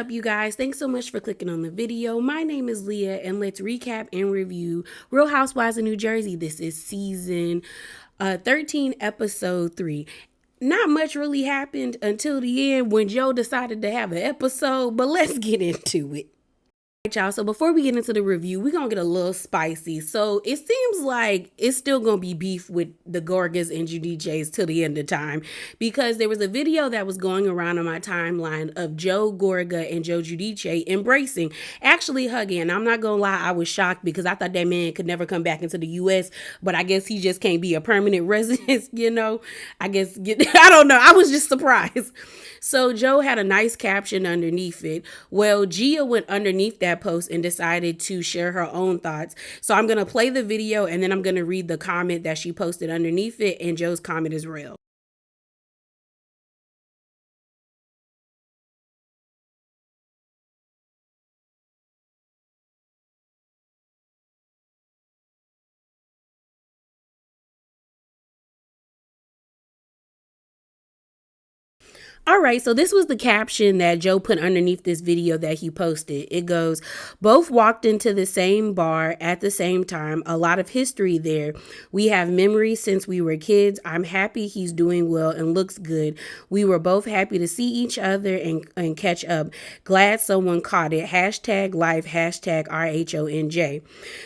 up, you guys? Thanks so much for clicking on the video. My name is Leah, and let's recap and review Real Housewives of New Jersey. This is season 13, episode 3. Not much really happened until the end when Joe decided to have an episode, but let's get into it. Right, y'all, so before we get into the review, we're gonna get a little spicy. So it seems like it's still gonna be beef with the Gorgas and Giudices till the end of time, because there was a video that was going around on my timeline of Joe Gorga and Joe Giudice embracing, actually hugging. And I'm not gonna lie, I was shocked because I thought that man could never come back into the US, but I guess he just can't be a permanent resident, I don't know, I was just surprised. So Joe had a nice caption underneath it. Well, Gia went underneath that post and decided to share her own thoughts. So I'm going to play the video and then I'm going to read the comment that she posted underneath it, and Joe's comment is real. All right, so this was the caption that Joe put underneath this video that he posted. It goes, both walked into the same bar at the same time. A lot of history there. We have memories since we were kids. I'm happy he's doing well and looks good. We were both happy to see each other and catch up. Glad someone caught it. Hashtag life, hashtag RHONJ.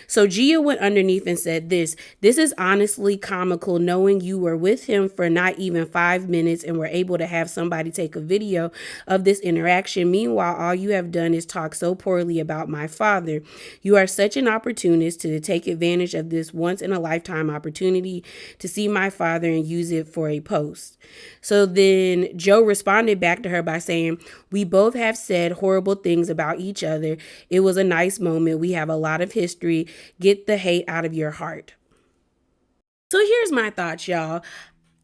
So Gia went underneath and said this is honestly comical knowing you were with him for not even 5 minutes and were able to have somebody take a video of this interaction. Meanwhile, all you have done is talk so poorly about my father. You are such an opportunist to take advantage of this once in a lifetime opportunity to see my father and use it for a post. So then Joe responded back to her by saying, we both have said horrible things about each other. It was a nice moment. We have a lot of history. Get the hate out of your heart. So here's my thoughts, y'all.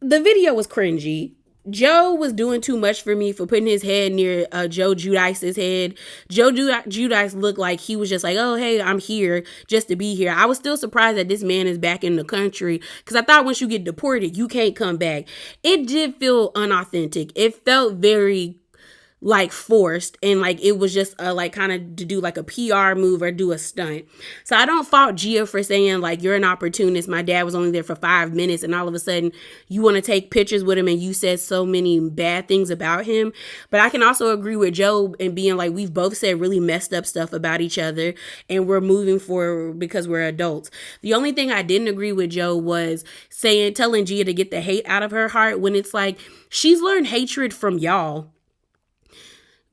The video was cringy. Joe was doing too much for me for putting his head near Joe Giudice's head. Joe Giudice looked like he was just like, oh, hey, I'm here just to be here. I was still surprised that this man is back in the country, because I thought once you get deported, you can't come back. It did feel unauthentic. It felt very forced, and it was just kind of to do like a PR move or do a stunt. So I don't fault Gia for saying you're an opportunist. My dad was only there for 5 minutes and all of a sudden you want to take pictures with him and you said so many bad things about him. But I can also agree with Joe and being we've both said really messed up stuff about each other and we're moving forward because we're adults. The only thing I didn't agree with Joe was telling Gia to get the hate out of her heart when it's she's learned hatred from y'all.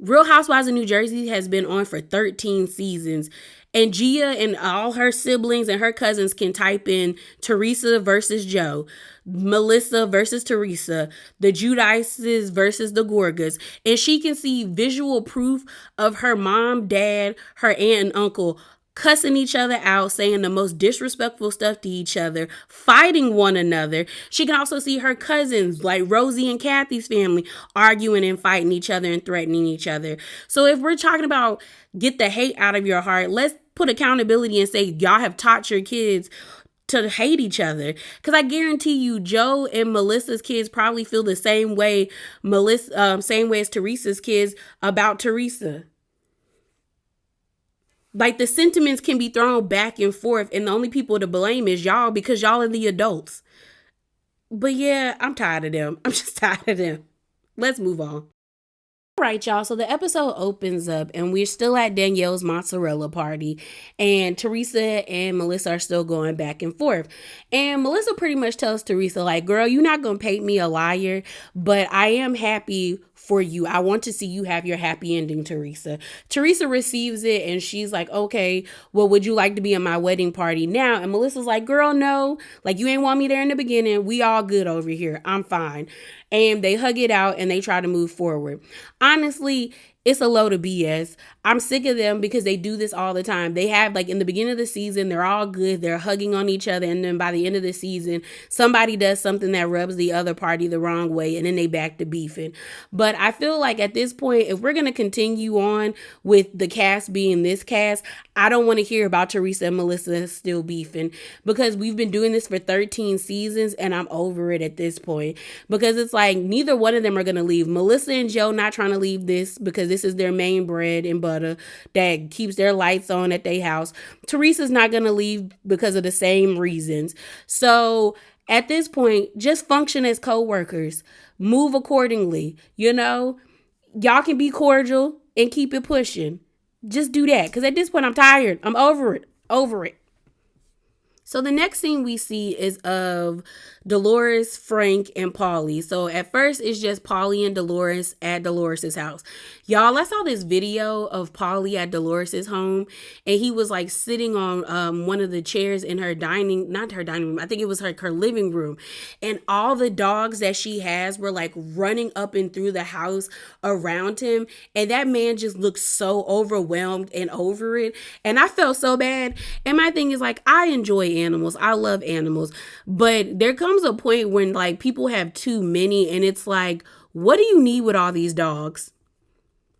Real Housewives of New Jersey has been on for 13 seasons. And Gia and all her siblings and her cousins can type in Teresa versus Joe, Melissa versus Teresa, the Giudices versus the Gorgas. And she can see visual proof of her mom, dad, her aunt, and uncle cussing each other out, saying the most disrespectful stuff to each other, fighting one another. She can also see her cousins, like Rosie and Kathy's family, arguing and fighting each other and threatening each other. So if we're talking about get the hate out of your heart, let's put accountability and say y'all have taught your kids to hate each other. Because I guarantee you, Joe and Melissa's kids probably feel the same way same way as Teresa's kids about Teresa. The sentiments can be thrown back and forth, and the only people to blame is y'all because y'all are the adults. But yeah, I'm tired of them. I'm just tired of them. Let's move on. All right, y'all. So the episode opens up and we're still at Danielle's mozzarella party, and Teresa and Melissa are still going back and forth. And Melissa pretty much tells Teresa, girl, you're not going to paint me a liar, but I am happy for you. I want to see you have your happy ending, Teresa. Teresa receives it and she's like, okay, well, would you like to be in my wedding party now? And Melissa's like, girl, no, you ain't want me there in the beginning. We all good over here. I'm fine. And they hug it out and they try to move forward. Honestly, it's a load of BS. I'm sick of them because they do this all the time. They have in the beginning of the season, they're all good. They're hugging on each other. And then by the end of the season, somebody does something that rubs the other party the wrong way. And then they back to beefing. But I feel at this point, if we're going to continue on with the cast being this cast, I don't want to hear about Teresa and Melissa still beefing, because we've been doing this for 13 seasons and I'm over it at this point, because it's neither one of them are going to leave. Melissa and Joe not trying to leave this because this this is their main bread and butter that keeps their lights on at their house. Teresa's not going to leave because of the same reasons. So at this point, just function as co-workers. Move accordingly. Y'all can be cordial and keep it pushing. Just do that. Because at this point, I'm tired. I'm over it. Over it. So the next scene we see is of Dolores, Frank, and Paulie. So at first it's just Paulie and Dolores at Dolores's house. Y'all, I saw this video of Paulie at Dolores's home, and he was like sitting on one of the chairs in her not her dining room, I think it was her living room. And all the dogs that she has were like running up and through the house around him. And that man just looked so overwhelmed and over it. And I felt so bad. And my thing is like, I enjoy animals. I love animals. But there comes a point when like people have too many, and it's like, what do you need with all these dogs?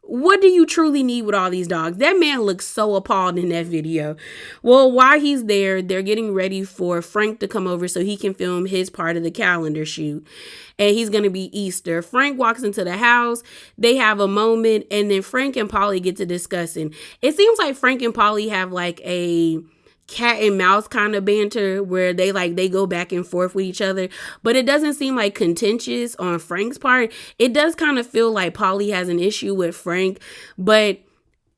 What do you truly need with all these dogs? That man looks so appalled in that video. Well, while he's there, they're getting ready for Frank to come over so he can film his part of the calendar shoot. And he's going to be Easter. Frank walks into the house. They have a moment. And then Frank and Paulie get to discussing. It seems like Frank and Paulie have like a cat and mouse kind of banter where they go back and forth with each other, but it doesn't seem like contentious on Frank's part. It does kind of feel like Paulie has an issue with Frank, but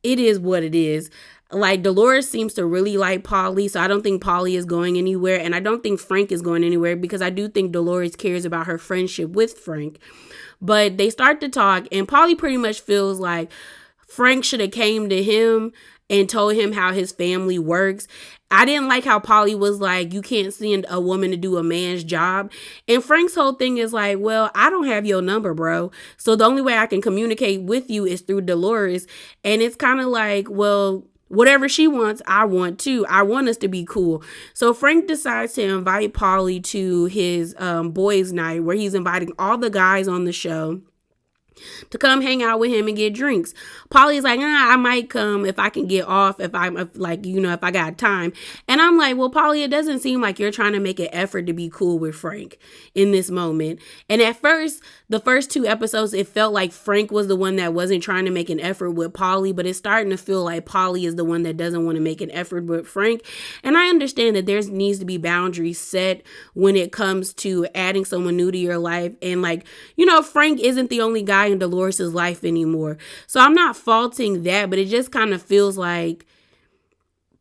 it is what it is. Like, Dolores seems to really like Paulie, so I don't think Paulie is going anywhere, and I don't think Frank is going anywhere, because I do think Dolores cares about her friendship with Frank. But they start to talk, and Paulie pretty much feels like Frank should have came to him and told him how his family works. I didn't like how Paulie was like, you can't send a woman to do a man's job. And Frank's whole thing is like, well, I don't have your number, bro. So the only way I can communicate with you is through Dolores. And it's kind of like, well, whatever she wants, I want too. I want us to be cool. So Frank decides to invite Paulie to his boys' night, where he's inviting all the guys on the show to come hang out with him and get drinks. Paulie's like, I might come if I can get off, if I got time. And I'm like, well, Paulie, it doesn't seem like you're trying to make an effort to be cool with Frank in this moment. And at first, the first 2 episodes, it felt like Frank was the one that wasn't trying to make an effort with Paulie, but it's starting to feel like Paulie is the one that doesn't want to make an effort with Frank. And I understand that there needs to be boundaries set when it comes to adding someone new to your life. And like, Frank isn't the only guy in Dolores's life anymore. So I'm not faulting that, but it just kind of feels like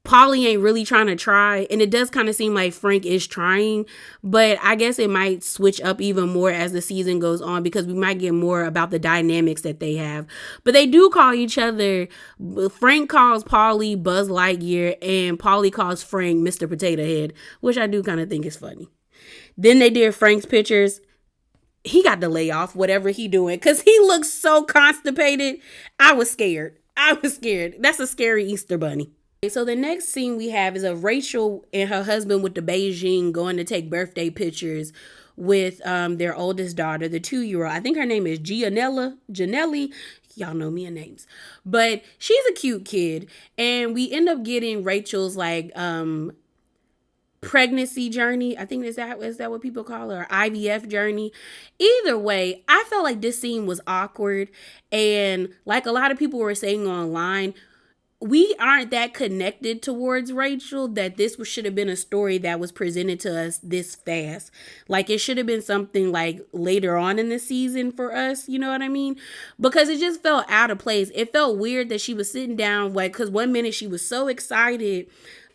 Paulie ain't really trying to try. And it does kind of seem like Frank is trying, but I guess it might switch up even more as the season goes on, because we might get more about the dynamics that they have. But they do call each other, Frank calls Paulie Buzz Lightyear, and Paulie calls Frank Mr. Potato Head, which I do kind of think is funny. Then they did Frank's pictures. He got to lay off whatever he doing, because he looks so constipated. I was scared. That's a scary Easter bunny. So the next scene we have is of Rachel and her husband with the Beijing going to take birthday pictures with their oldest daughter, the 2-year-old. I think her name is Janelli. Y'all know me and names. But she's a cute kid. And we end up getting Rachel's like pregnancy journey. I think is that what people call it, or IVF journey. Either way, I felt like this scene was awkward, and like a lot of people were saying online, we aren't that connected towards Rachel that this should have been a story that was presented to us this fast. Like, it should have been something like later on in the season for us, you know what I mean? Because it just felt out of place. It felt weird that she was sitting down, like, because one minute she was so excited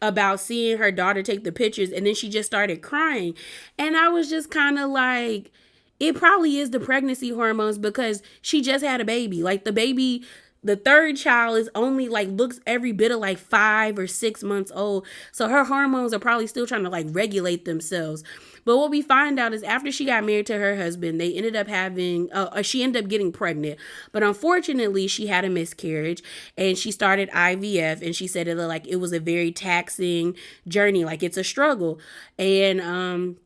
about seeing her daughter take the pictures, and then she just started crying. And I was just kind of like, it probably is the pregnancy hormones, because she just had a baby. Like, the third child is only like looks every bit of like 5 or 6 months old. So her hormones are probably still trying to like regulate themselves. But what we find out is after she got married to her husband, they ended up she ended up getting pregnant. But unfortunately, she had a miscarriage, and she started IVF, and she said it was a very taxing journey. Like, it's a struggle. And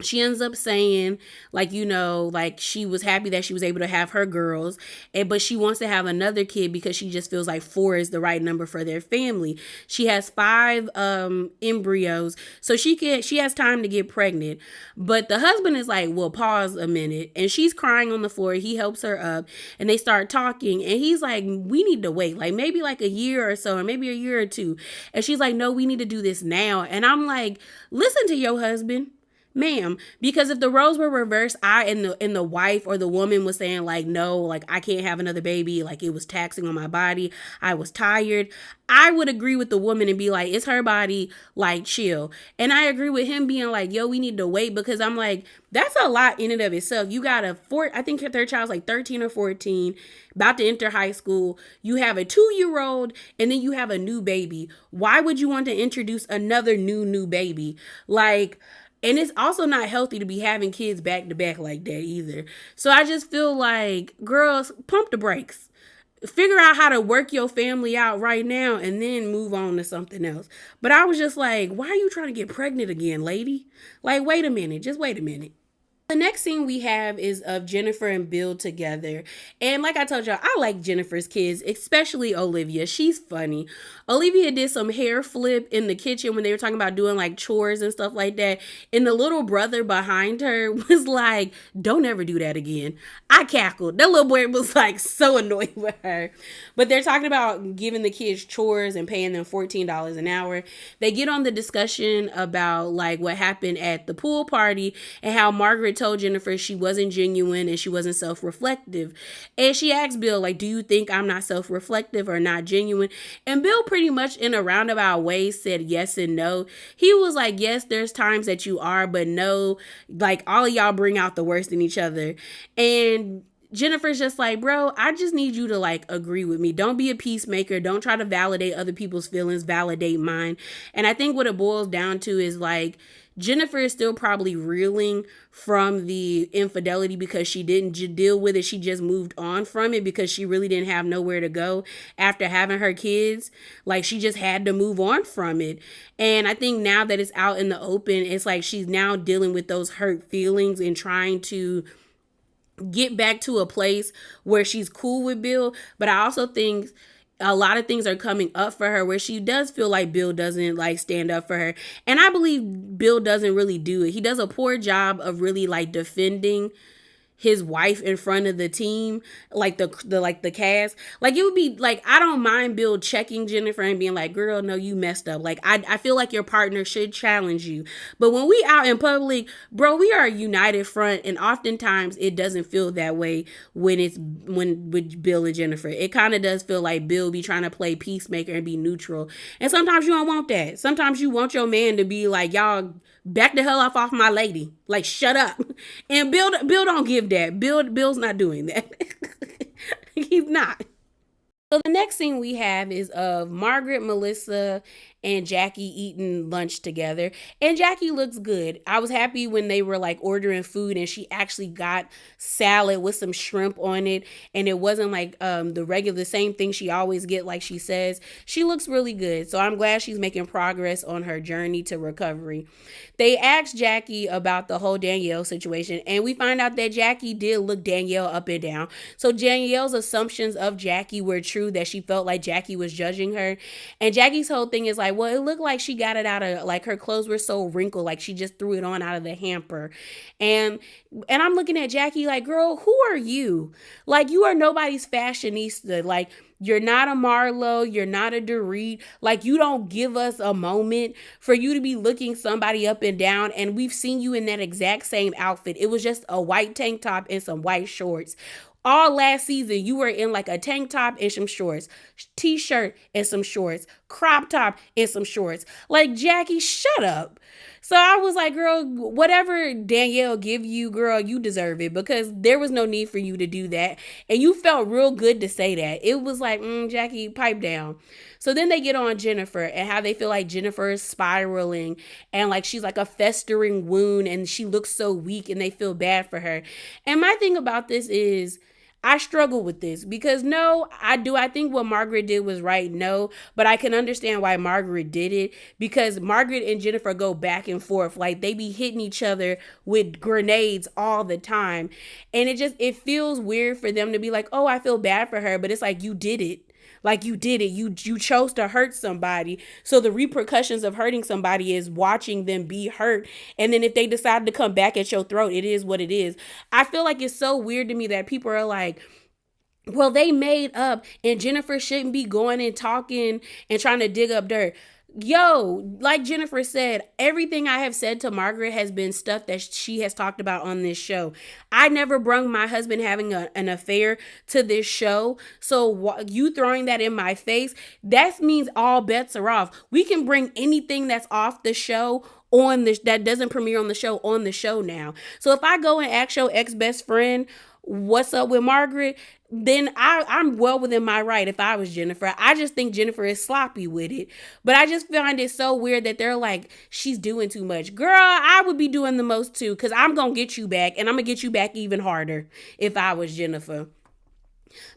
She ends up saying, like, like she was happy that she was able to have her girls, but she wants to have another kid because she just feels like four is the right number for their family. She has five embryos, so she has time to get pregnant. But the husband is like, well, pause a minute, and she's crying on the floor. He helps her up, and they start talking, and he's like, we need to wait, like maybe like a year or so, or maybe a year or two. And she's like, no, we need to do this now. And I'm like, listen to your husband, ma'am, because if the roles were reversed, I and the wife or the woman was saying like, no, like I can't have another baby, like it was taxing on my body, I was tired, I would agree with the woman and be like, it's her body, like chill. And I agree with him being like, yo, we need to wait, because I'm like, that's a lot in and of itself. You got I think their child's like 13 or 14, about to enter high school. You have a 2-year-old, and then you have a new baby. Why would you want to introduce another new baby? Like, and it's also not healthy to be having kids back to back like that either. So I just feel like, girls, pump the brakes. Figure out how to work your family out right now and then move on to something else. But I was just like, why are you trying to get pregnant again, lady? Like, wait a minute. Just wait a minute. The next scene we have is of Jennifer and Bill together. And like I told y'all, I like Jennifer's kids, especially Olivia. She's funny. Olivia did some hair flip in the kitchen when they were talking about doing like chores and stuff like that. And the little brother behind her was like, don't ever do that again. I cackled. That little boy was like so annoyed with her. But they're talking about giving the kids chores and paying them $14 an hour. They get on the discussion about like what happened at the pool party and how Margaret told Jennifer she wasn't genuine and she wasn't self-reflective. And she asked Bill, like, do you think I'm not self-reflective or not genuine? And Bill pretty much in a roundabout way said yes and no. He was like, yes, there's times that you are, but no, like all of y'all bring out the worst in each other. And Jennifer's just like, bro, I just need you to like agree with me. Don't be a peacemaker. Don't try to validate other people's feelings. Validate mine. And I think what it boils down to is like, Jennifer is still probably reeling from the infidelity because she didn't deal with it. She just moved on from it because she really didn't have nowhere to go after having her kids. Like, she just had to move on from it. And I think now that it's out in the open, it's like she's now dealing with those hurt feelings and trying to get back to a place where she's cool with Bill. But I also think a lot of things are coming up for her where she does feel like Bill doesn't like stand up for her. And I believe Bill doesn't really do it. He does a poor job of really like defending his wife in front of the team, like the cast. Like, it would be like, I don't mind Bill checking Jennifer and being like, girl, no, you messed up. Like, I feel like your partner should challenge you. But when we out in public, bro, we are a united front, and oftentimes it doesn't feel that way when with Bill and Jennifer. It kind of does feel like Bill be trying to play peacemaker and be neutral. And sometimes you don't want that. Sometimes you want your man to be like, y'all back the hell off my lady. Like, shut up. And Bill don't give that. Bill's not doing that. He's not. So the next scene we have is of Margaret, Melissa, and Jackie eating lunch together. And Jackie looks good. I was happy when they were like ordering food and she actually got salad with some shrimp on it. And it wasn't like the same thing she always get, like she says. She looks really good. So I'm glad she's making progress on her journey to recovery. They asked Jackie about the whole Danielle situation, and we find out that Jackie did look Danielle up and down. So Danielle's assumptions of Jackie were true, that she felt like Jackie was judging her. And Jackie's whole thing is like, well, it looked like she got it out of, like, her clothes were so wrinkled, like she just threw it on out of the hamper. And I'm looking at Jackie like, girl, who are you? Like, you are nobody's fashionista. Like, you're not a Marlo. You're not a Dorit. Like, you don't give us a moment for you to be looking somebody up and down. And we've seen you in that exact same outfit. It was just a white tank top and some white shorts. All last season, you were in like a tank top and some shorts, t-shirt and some shorts, crop top and some shorts. Like, Jackie, shut up. So I was like, girl, whatever Danielle give you, girl, you deserve it, because there was no need for you to do that. And you felt real good to say that. It was like, Jackie, pipe down. So then they get on Jennifer and how they feel like Jennifer is spiraling and like she's like a festering wound and she looks so weak and they feel bad for her. And my thing about this is, I struggle with this because no, I think what Margaret did was right. No, but I can understand why Margaret did it because Margaret and Jennifer go back and forth. Like they be hitting each other with grenades all the time. And it feels weird for them to be like, "Oh, I feel bad for her," but it's like you did it. Like you did it. You chose to hurt somebody. So the repercussions of hurting somebody is watching them be hurt. And then if they decide to come back at your throat, it is what it is. I feel like it's so weird to me that people are like, well, they made up and Jennifer shouldn't be going and talking and trying to dig up dirt. Yo, like Jennifer said, everything I have said to Margaret has been stuff that she has talked about on this show. I never brung my husband having an affair to this show. So you throwing that in my face, that means all bets are off. We can bring anything that's off the show on this that doesn't premiere on the show now. So if I go and ask your ex-best friend what's up with Margaret, then I'm well within my right if I was Jennifer. I just think Jennifer is sloppy with it. But I just find it so weird that they're like, she's doing too much. Girl, I would be doing the most too because I'm going to get you back and I'm going to get you back even harder if I was Jennifer.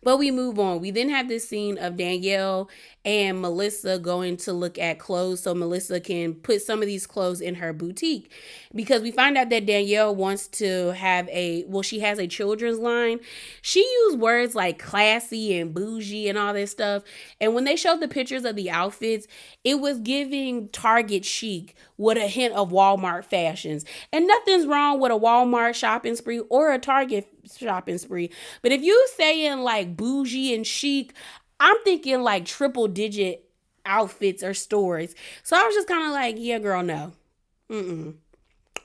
But we move on. We then have this scene of Danielle and Melissa going to look at clothes so Melissa can put some of these clothes in her boutique. Because we find out that Danielle wants to have she has a children's line. She used words like classy and bougie and all this stuff. And when they showed the pictures of the outfits, it was giving Target chic with a hint of Walmart fashions. And nothing's wrong with a Walmart shopping spree or a Target shopping spree. But if you saying like bougie and chic, I'm thinking like triple digit outfits or stores. So I was just kind of like, yeah, girl, no.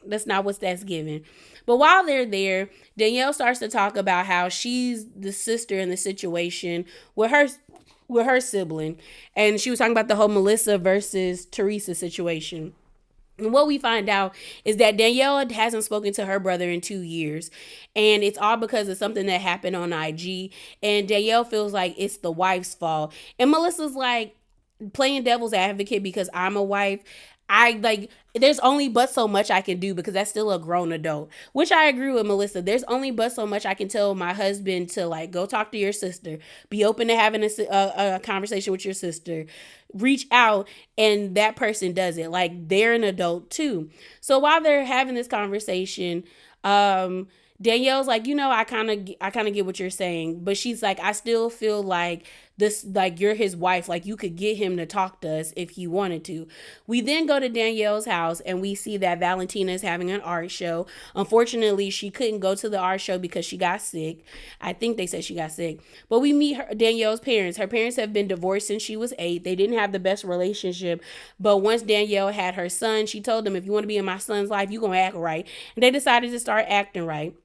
That's not what that's giving. But while they're there, Danielle starts to talk about how she's the sister in the situation with her sibling. And she was talking about the whole Melissa versus Teresa situation. And what we find out is that Danielle hasn't spoken to her brother in 2 years. And it's all because of something that happened on IG. And Danielle feels like it's the wife's fault. And Melissa's like playing devil's advocate because I'm a wife. There's only but so much I can do because that's still a grown adult, which I agree with Melissa. There's only but so much I can tell my husband to like go talk to your sister, be open to having a conversation with your sister, reach out, and that person does it. Like they're an adult too. So while they're having this conversation, Danielle's like, I kind of get what you're saying, but she's like, I still feel like this, like you're his wife, like you could get him to talk to us if he wanted to. We then go to Danielle's house and we see that Valentina is having an art show. Unfortunately, she couldn't go to the art show because she got sick. I think they said she got sick. But we meet Danielle's parents. Her parents have been divorced since she was 8. They didn't have the best relationship. But once Danielle had her son, she told them, if you want to be in my son's life, you're going to act right. And they decided to start acting right.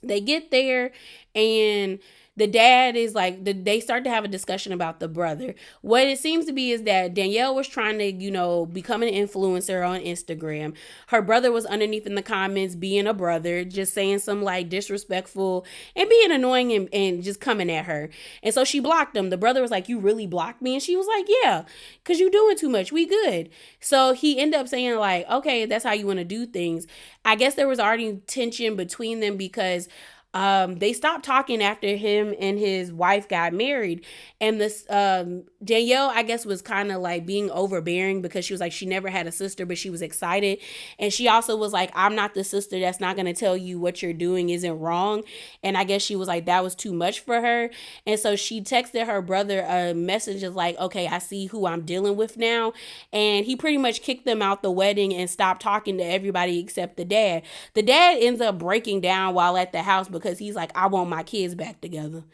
They get there and the dad is like, they start to have a discussion about the brother. What it seems to be is that Danielle was trying to, become an influencer on Instagram. Her brother was underneath in the comments being a brother, just saying some like disrespectful and being annoying and just coming at her. And so she blocked him. The brother was like, you really blocked me? And she was like, yeah, because you doing too much. We good. So he ended up saying like, okay, that's how you want to do things. I guess there was already tension between them because they stopped talking after him and his wife got married. And this Danielle, I guess, was kind of like being overbearing because she was like, she never had a sister, but she was excited. And she also was like, I'm not the sister that's not going to tell you what you're doing isn't wrong. And I guess she was like, that was too much for her. And so she texted her brother a message of like, okay, I see who I'm dealing with now. And he pretty much kicked them out the wedding and stopped talking to everybody except the dad. The dad ends up breaking down while at the house because he's like, I want my kids back together.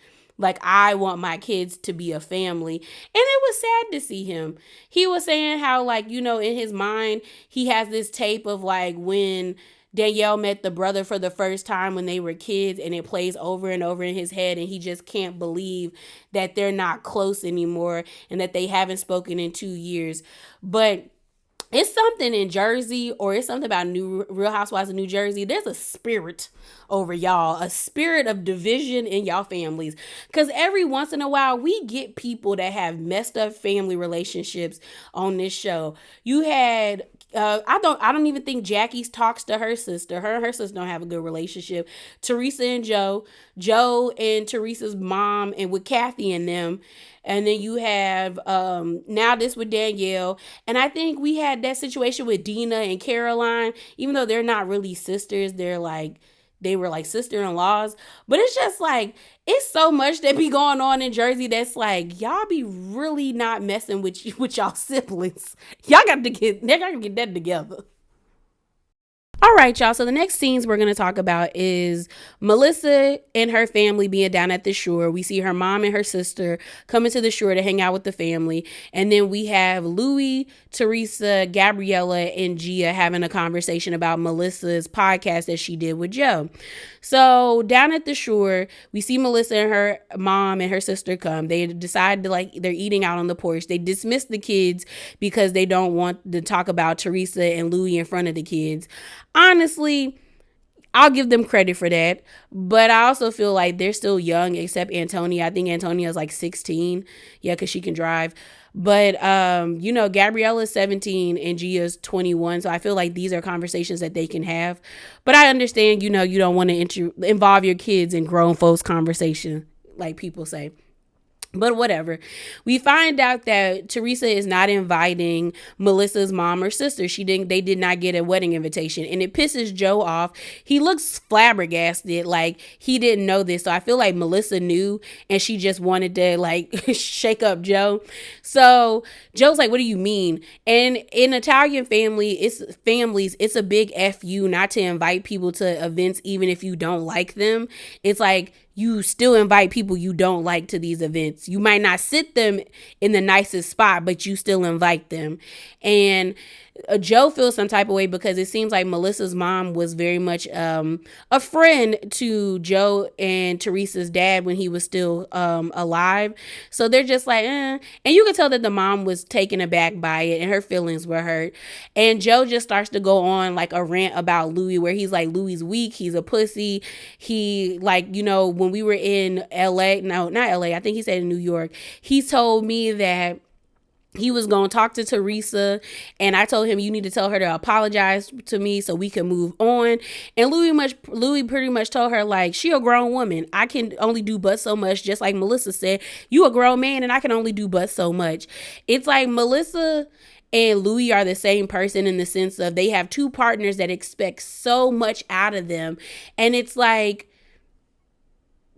Like, I want my kids to be a family. And it was sad to see him. He was saying how, like, in his mind, he has this tape of, like, when Danielle met the brother for the first time when they were kids, and it plays over and over in his head, and he just can't believe that they're not close anymore and that they haven't spoken in 2 years. But it's something in Jersey, or it's something about Real Housewives of New Jersey. There's a spirit over y'all, a spirit of division in y'all families. Because every once in a while, we get people that have messed up family relationships on this show. You had I don't even think Jackie talks to her sister. Her and her sister don't have a good relationship. Teresa and Joe and Teresa's mom, and with Kathy and them. And then you have now this with Danielle. And I think we had that situation with Dina and Caroline, even though they're not really sisters, they were like sister-in-laws. But it's just like it's so much that be going on in Jersey that's like y'all be really not messing with y'all siblings. Y'all got to get that together. All right, y'all. So the next scenes we're going to talk about is Melissa and her family being down at the shore. We see her mom and her sister coming to the shore to hang out with the family. And then we have Louie, Teresa, Gabriella, and Gia having a conversation about Melissa's podcast that she did with Joe. So down at the shore, we see Melissa and her mom and her sister come. They decide to they're eating out on the porch. They dismiss the kids because they don't want to talk about Teresa and Louie in front of the kids. Honestly, I'll give them credit for that, but I also feel like they're still young, except Antonia. I think Antonia's like 16. Yeah, because she can drive. But, Gabriella's 17 and Gia's 21. So I feel like these are conversations that they can have. But I understand, you don't want to involve your kids in grown folks' conversation, like people say. But whatever. We find out that Teresa is not inviting Melissa's mom or sister. They did not get a wedding invitation. And it pisses Joe off. He looks flabbergasted, like he didn't know this. So I feel like Melissa knew and she just wanted to shake up Joe. So Joe's like, what do you mean? And in Italian families, it's a big FU not to invite people to events even if you don't like them. It's like you still invite people you don't like to these events. You might not sit them in the nicest spot, but you still invite them. And Joe feels some type of way because it seems like Melissa's mom was very much a friend to Joe and Teresa's dad when he was still alive. So they're just like, eh. And you could tell that the mom was taken aback by it and her feelings were hurt. And Joe just starts to go on like a rant about Louis, where he's like, Louis's weak. He's a pussy. He when we were in LA, no, not LA, I think he said in New York, he told me that he was going to talk to Teresa, and I told him, you need to tell her to apologize to me so we can move on. And Louis pretty much told her, like, she a grown woman. I can only do but so much. Just like Melissa said, you a grown man and I can only do but so much. It's like Melissa and Louis are the same person in the sense of they have two partners that expect so much out of them. And it's like,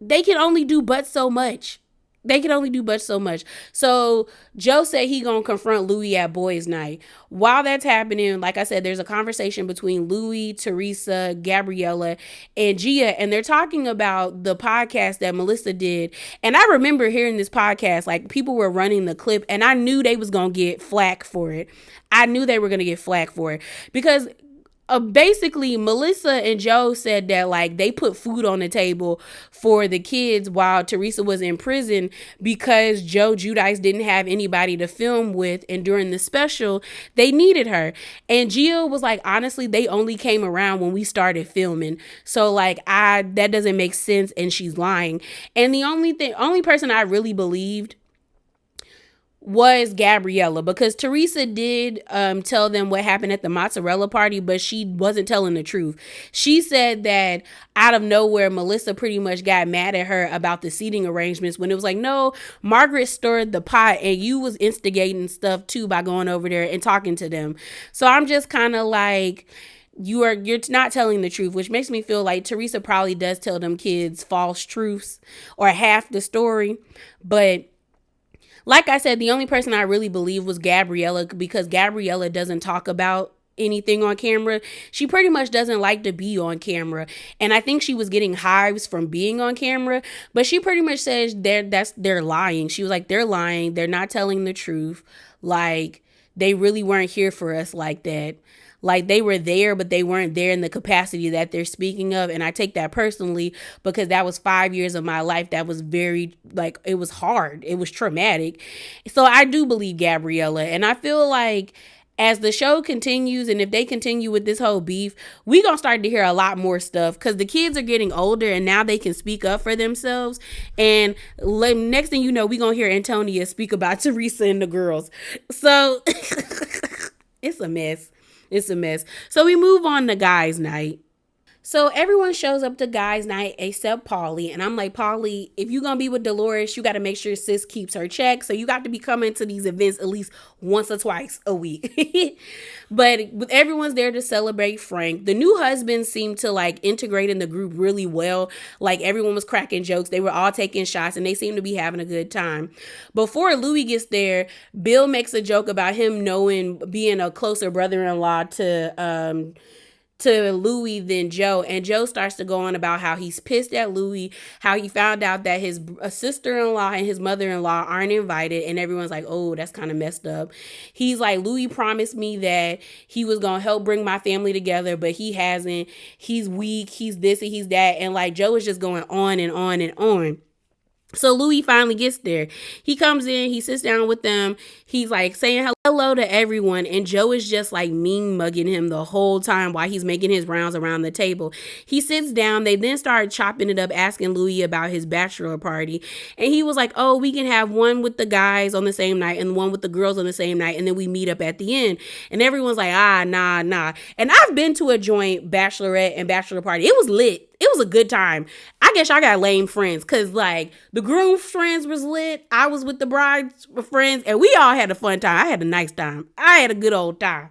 they can only do but so much. They can only do but so much. So Joe said he gonna confront Louis at boys' night. While that's happening, like I said, there's a conversation between Louis, Teresa, Gabriella, and Gia, and they're talking about the podcast that Melissa did. And I remember hearing this podcast, like people were running the clip, and I knew they was gonna get flack for it. I knew they were gonna get flack for it because basically Melissa and Joe said that like they put food on the table for the kids while Teresa was in prison because Joe Giudice didn't have anybody to film with, and during the special they needed her. And Gia was like, honestly, they only came around when we started filming, so like that doesn't make sense, and she's lying. And the only person I really believed was Gabriella, because Teresa did tell them what happened at the mozzarella party, but she wasn't telling the truth. She said that out of nowhere, Melissa pretty much got mad at her about the seating arrangements when it was like, no, Margaret stirred the pot and you was instigating stuff too by going over there and talking to them. So I'm just kind of like, you're not telling the truth, which makes me feel like Teresa probably does tell them kids false truths or half the story. But like I said, the only person I really believe was Gabriella, because Gabriella doesn't talk about anything on camera. She pretty much doesn't like to be on camera. And I think she was getting hives from being on camera, but she pretty much says they're lying. She was like, they're lying. They're not telling the truth. Like, they really weren't here for us like that. Like, they were there, but they weren't there in the capacity that they're speaking of. And I take that personally because that was 5 years of my life that was very, like, it was hard. It was traumatic. So I do believe Gabriella. And I feel like as the show continues, and if they continue with this whole beef, we gonna start to hear a lot more stuff because the kids are getting older and now they can speak up for themselves. And next thing you know, we gonna hear Antonia speak about Teresa and the girls. So it's a mess. It's a mess. So we move on to guys' night. So everyone shows up to guys' night except Paulie. And I'm like, Paulie, if you're going to be with Dolores, you got to make sure sis keeps her check. So you got to be coming to these events at least once or twice a week. But everyone's there to celebrate Frank. The new husbands seem to like integrate in the group really well. Like everyone was cracking jokes. They were all taking shots and they seem to be having a good time. Before Louis gets there, Bill makes a joke about him being a closer brother-in-law to Louis than Joe. And Joe starts to go on about how he's pissed at Louis, how he found out that his sister-in-law and his mother-in-law aren't invited. And everyone's like, oh, that's kind of messed up. He's like, Louis promised me that he was going to help bring my family together, but he hasn't. He's weak. He's this and he's that. And like Joe is just going on and on and on. So Louis finally gets there. He comes in, he sits down with them. He's like saying hello to everyone. And Joe is just like mean mugging him the whole time while he's making his rounds around the table. He sits down. They then start chopping it up, asking Louis about his bachelor party. And he was like, oh, we can have one with the guys on the same night and one with the girls on the same night. And then we meet up at the end. And everyone's like, nah. And I've been to a joint bachelorette and bachelor party. It was lit. It was a good time. I guess I got lame friends because like the groom's friends was lit. I was with the bride's friends and we all had a fun time. I had a nice time. I had a good old time.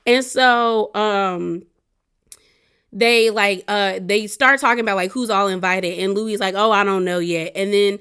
And so, they start talking about like who's all invited and Louis is like, oh, I don't know yet. And then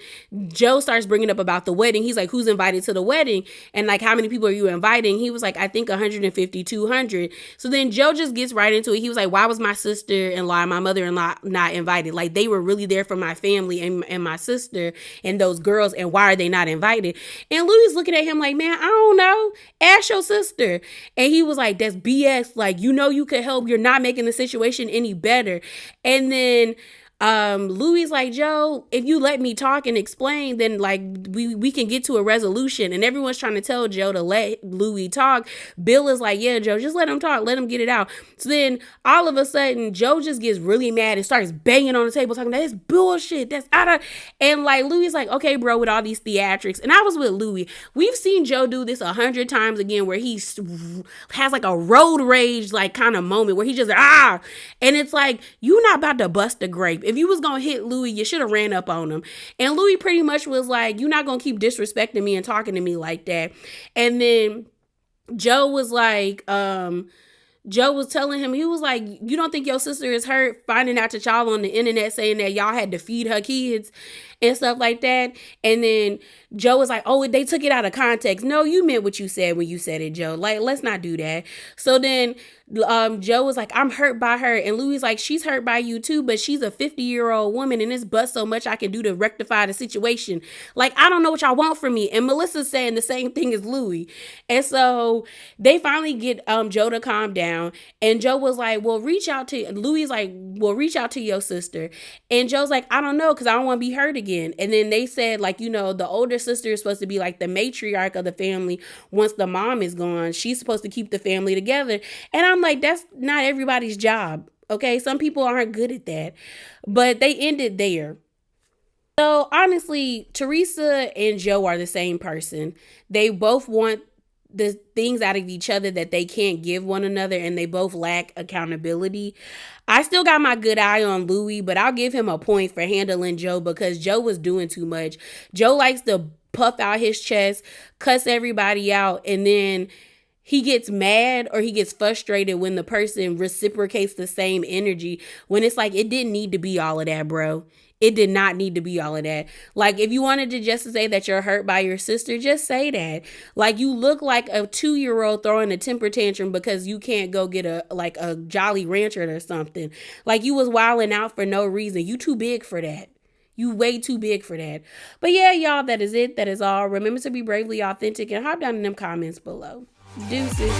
Joe starts bringing up about the wedding. He's like, who's invited to the wedding? And like, how many people are you inviting? He was like, I think 150, 200. So then Joe just gets right into it. He was like, why was my sister-in-law and my mother-in-law not invited? Like they were really there for my family and my sister and those girls. And why are they not invited? And Louis looking at him like, man, I don't know. Ask your sister. And he was like, that's BS. Like, you could help. You're not making the situation any better. And then Louis like, Joe, if you let me talk and explain, then like we can get to a resolution. And everyone's trying to tell Joe to let Louis talk. Bill is like, yeah, Joe, just let him talk, let him get it out. So then all of a sudden Joe just gets really mad and starts banging on the table talking, that's bullshit, that's out of. And like Louis is like, okay, bro, with all these theatrics. And I was with Louis. We've seen Joe do this 100 times again where he has like a road rage like kind of moment where he just and it's like, you not about to bust a grape. If you was gonna hit Louis, you should have ran up on him. And Louis pretty much was like, you're not gonna keep disrespecting me and talking to me like that. And then Joe was like, Joe was telling him, he was like, you don't think your sister is hurt finding out that y'all on the internet saying that y'all had to feed her kids and stuff like that? And then Joe was like, oh, they took it out of context. No, you meant what you said when you said it, Joe. Like, let's not do that. So then Joe was like, I'm hurt by her. And Louis like, she's hurt by you too, but she's a 50-year-old woman and it's but so much I can do to rectify the situation. Like, I don't know what y'all want from me. And Melissa's saying the same thing as Louis. And so they finally get Joe to calm down. And Joe was like, well, reach out to your sister. And Joe's like, I don't know, because I don't want to be hurt again. And then they said, like, the older sister is supposed to be like the matriarch of the family. Once the mom is gone, she's supposed to keep the family together. And I'm like, that's not everybody's job. Okay. Some people aren't good at that, but they ended there. So honestly, Teresa and Joe are the same person. They both want the things out of each other that they can't give one another, and they both lack accountability. I still got my good eye on Louis, but I'll give him a point for handling Joe because Joe was doing too much. Joe likes to puff out his chest, cuss everybody out, and then he gets mad or he gets frustrated when the person reciprocates the same energy, when it's like, it didn't need to be all of that, bro. It did not need to be all of that. Like, if you wanted to just say that you're hurt by your sister, just say that. Like, you look like a 2-year-old throwing a temper tantrum because you can't go get a Jolly Rancher or something. Like, you was wilding out for no reason. You too big for that. You way too big for that. But yeah, y'all, that is it. That is all. Remember to be bravely authentic and hop down in them comments below. Deuces.